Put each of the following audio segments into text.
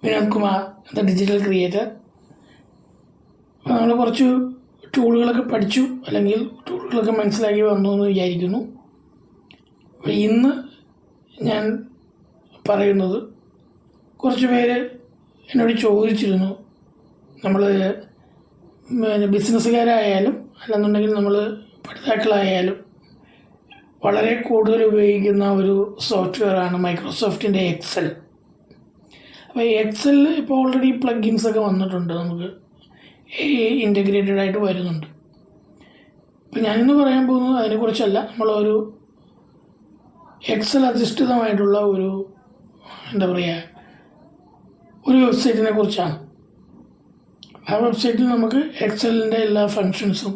Vinod Kumar, the digital creator. നമ്മൾ കുറച്ച് ടൂളുകളൊക്കെ പഠിച്ചു, അല്ലെങ്കിൽ ടൂളുകളൊക്കെ മനസ്സിലാക്കി വന്നു എന്ന് വിചാരിക്കുന്നു. അപ്പോൾ ഇന്ന് ഞാൻ പറയുന്നത്, കുറച്ച് പേര് എന്നോട് ചോദിച്ചിരുന്നു, നമ്മൾ ബിസിനസ്സുകാരായാലും അല്ലെന്നുണ്ടെങ്കിൽ നമ്മൾ പഠിതാക്കളായാലും വളരെ കൂടുതൽ ഉപയോഗിക്കുന്ന ഒരു സോഫ്റ്റ്വെയറാണ് മൈക്രോസോഫ്റ്റിൻ്റെ എക്സൽ. അപ്പോൾ എക്സലിൽ ഇപ്പോൾ ഓൾറെഡി പ്ലഗിൻസ് ഒക്കെ വന്നിട്ടുണ്ട്, നമുക്ക് ഇൻ്റഗ്രേറ്റഡ് ആയിട്ട് വരുന്നുണ്ട്. അപ്പോൾ ഞാനിന്ന് പറയാൻ പോകുന്നത് അതിനെക്കുറിച്ചല്ല, നമ്മളൊരു എക്സൽ അധിഷ്ഠിതമായിട്ടുള്ള ഒരു ഒരു വെബ്സൈറ്റിനെ കുറിച്ചാണ്. ആ വെബ്സൈറ്റിൽ നമുക്ക് എക്സലിൻ്റെ എല്ലാ ഫങ്ഷൻസും,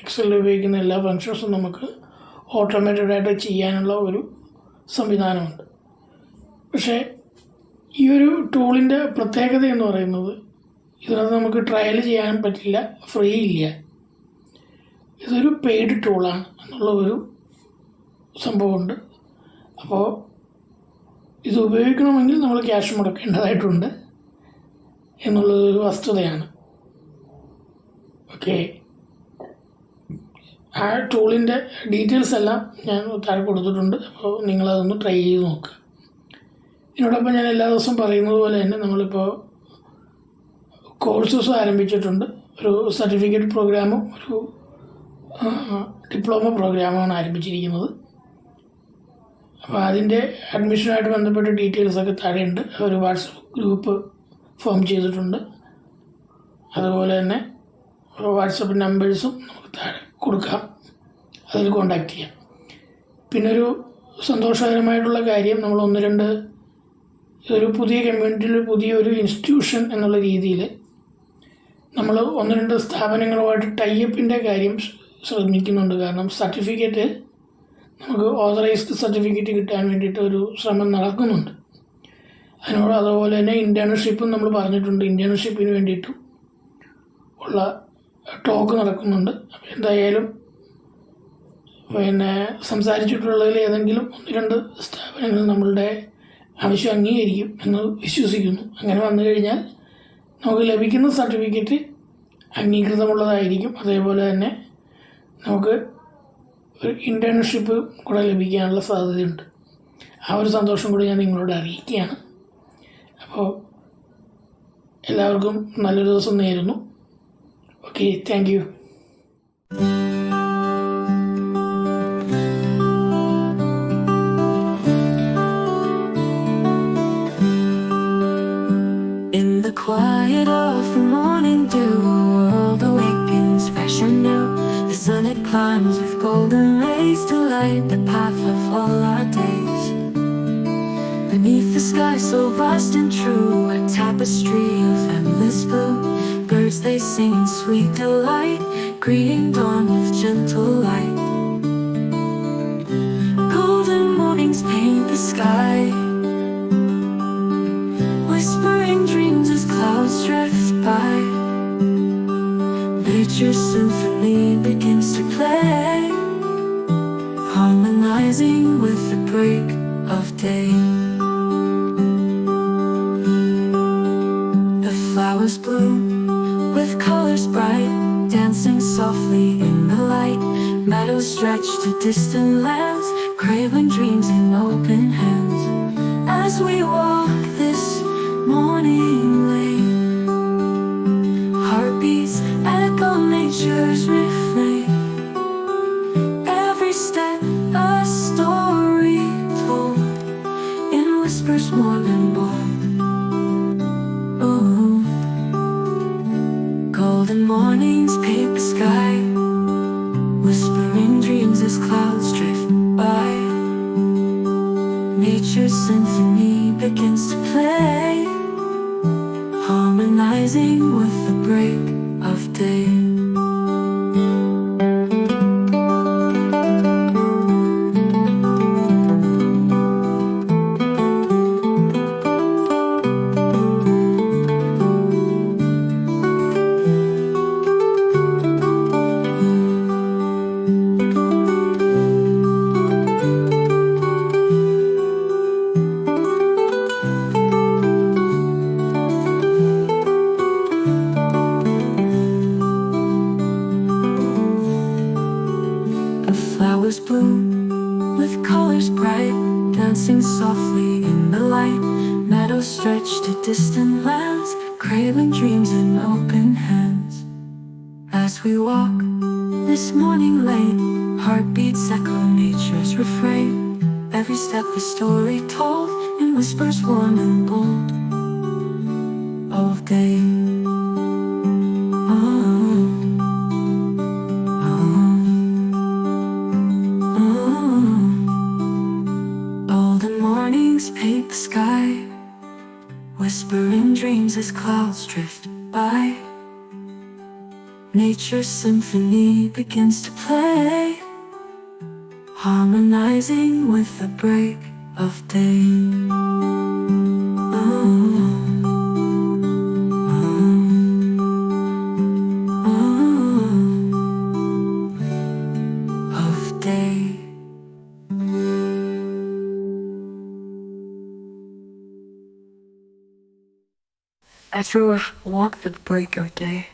എക്സലിൽ ഉപയോഗിക്കുന്ന എല്ലാ ഫങ്ഷൻസും നമുക്ക് ഓട്ടോമേറ്റഡായിട്ട് ചെയ്യാനുള്ള ഒരു സംവിധാനമുണ്ട്. പക്ഷേ ഈ ഒരു ടൂളിൻ്റെ പ്രത്യേകത എന്ന് പറയുന്നത്, ഇതിനകത്ത് നമുക്ക് ട്രയൽ ചെയ്യാൻ പറ്റില്ല, ഫ്രീ ഇല്ല. ഇതൊരു പെയ്ഡ് ടൂളാണ് എന്നുള്ള ഒരു സംഭവമുണ്ട്. അപ്പോൾ ഇത് ഉപയോഗിക്കണമെങ്കിൽ നമ്മൾ ക്യാഷ് മുടക്കേണ്ടതായിട്ടുണ്ട് എന്നുള്ളതൊരു വസ്തുതയാണ്. ഓക്കെ, ആ ടൂളിൻ്റെ ഡീറ്റെയിൽസ് എല്ലാം ഞാൻ താഴെ കൊടുത്തിട്ടുണ്ട്. അപ്പോൾ നിങ്ങളതൊന്ന് ട്രൈ ചെയ്ത് നോക്കുക. ഇതിനോടൊപ്പം ഞാൻ എല്ലാ ദിവസവും പറയുന്നത് പോലെ തന്നെ നമ്മളിപ്പോൾ കോഴ്സസ് ആരംഭിച്ചിട്ടുണ്ട്. ഒരു സർട്ടിഫിക്കറ്റ് പ്രോഗ്രാമും ഒരു ഡിപ്ലോമ പ്രോഗ്രാമാണ് ആരംഭിച്ചിരിക്കുന്നത്. അപ്പോൾ അതിൻ്റെ അഡ്മിഷനുമായിട്ട് ബന്ധപ്പെട്ട ഡീറ്റെയിൽസൊക്കെ താഴെയുണ്ട്. ഒരു വാട്സപ്പ് ഗ്രൂപ്പ് ഫോം ചെയ്തിട്ടുണ്ട്. അതുപോലെ തന്നെ വാട്സപ്പ് നമ്പേഴ്സും നമുക്ക് താഴെ കൊടുക്കാം, അതിൽ കോണ്ടാക്ട് ചെയ്യാം. പിന്നെ ഒരു സന്തോഷകരമായിട്ടുള്ള കാര്യം, നമ്മൾ ഒരു പുതിയ കമ്മ്യൂണിറ്റിയിൽ പുതിയൊരു ഇൻസ്റ്റിറ്റ്യൂഷൻ എന്നുള്ള രീതിയിൽ നമ്മൾ 1-2 സ്ഥാപനങ്ങളുമായിട്ട് ടൈപ്പിൻ്റെ കാര്യം ശ്രമിക്കുന്നുണ്ട്. കാരണം സർട്ടിഫിക്കറ്റ്, നമുക്ക് ഓതറൈസ്ഡ് സർട്ടിഫിക്കറ്റ് കിട്ടാൻ വേണ്ടിയിട്ട് ഒരു ശ്രമം നടക്കുന്നുണ്ട്. അതുപോലെ തന്നെ ഇൻറ്റേൺഷിപ്പും നമ്മൾ പറഞ്ഞിട്ടുണ്ട്. ഇൻറ്റേൺഷിപ്പിന് വേണ്ടിയിട്ടും ഉള്ള ടോക്ക് നടക്കുന്നുണ്ട്. അപ്പോൾ എന്തായാലും സംസാരിച്ചിട്ടുള്ളതിൽ ഏതെങ്കിലും 1-2 സ്ഥാപനങ്ങൾ നമ്മളുടെ ആവശ്യം അംഗീകരിക്കും എന്ന് വിശ്വസിക്കുന്നു. അങ്ങനെ വന്നു കഴിഞ്ഞാൽ നമുക്ക് ലഭിക്കുന്ന സർട്ടിഫിക്കറ്റ് അംഗീകൃതമുള്ളതായിരിക്കും. അതേപോലെ തന്നെ നമുക്ക് ഒരു ഇൻറ്റേൺഷിപ്പ് കൂടെ ലഭിക്കാനുള്ള സാധ്യതയുണ്ട്. ആ ഒരു സന്തോഷം കൂടി ഞാൻ നിങ്ങളോട് അറിയിക്കുകയാണ്. അപ്പോൾ എല്ലാവർക്കും നല്ലൊരു ദിവസം നേരുന്നു. Okay, thank you. In the quiet of the morning dew, the world awakens fresh and new. The sun it climbs with golden rays to light the path of all our days. Beneath the sky so vast and true, a tapestry of endless blue. Birds they sing in sweet delight, greeting dawn with gentle light. Golden mornings paint the sky, whispering dreams as clouds drift by. Nature's symphony begins to play, harmonizing with the break of day. The flowers bloom with colors bright, dancing softly in the light. Meadows stretch to distant lands, cradling dreams in open hands. As we walk this morning lane, heartbeats echo nature's refrain. Every step a story told, in whispers more than bold. Ooh. Golden mornings paint the sky, whispering dreams as clouds drift by. Nature's symphony begins to play, harmonizing with the break of day. softly in the light. Meadows stretch to distant lands, cradling dreams in open hands. As we walk this morning lane, heartbeats echo nature's refrain. Every step a story told in whispers warm and bold of day. Golden mornings paint the sky, whispering dreams as clouds drift by. Nature's symphony begins to play, harmonizing with the break of day. Of day. After a walk at the break of day.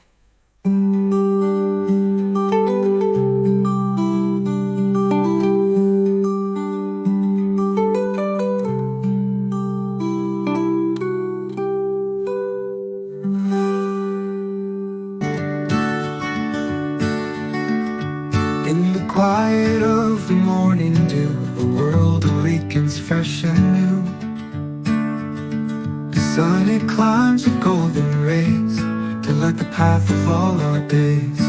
In the quiet of the morning dew, the world awakens fresh and new. The sun it climbs with golden rays to light the path of all our days.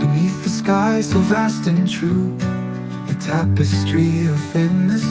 Beneath the sky so vast and true, a tapestry of endless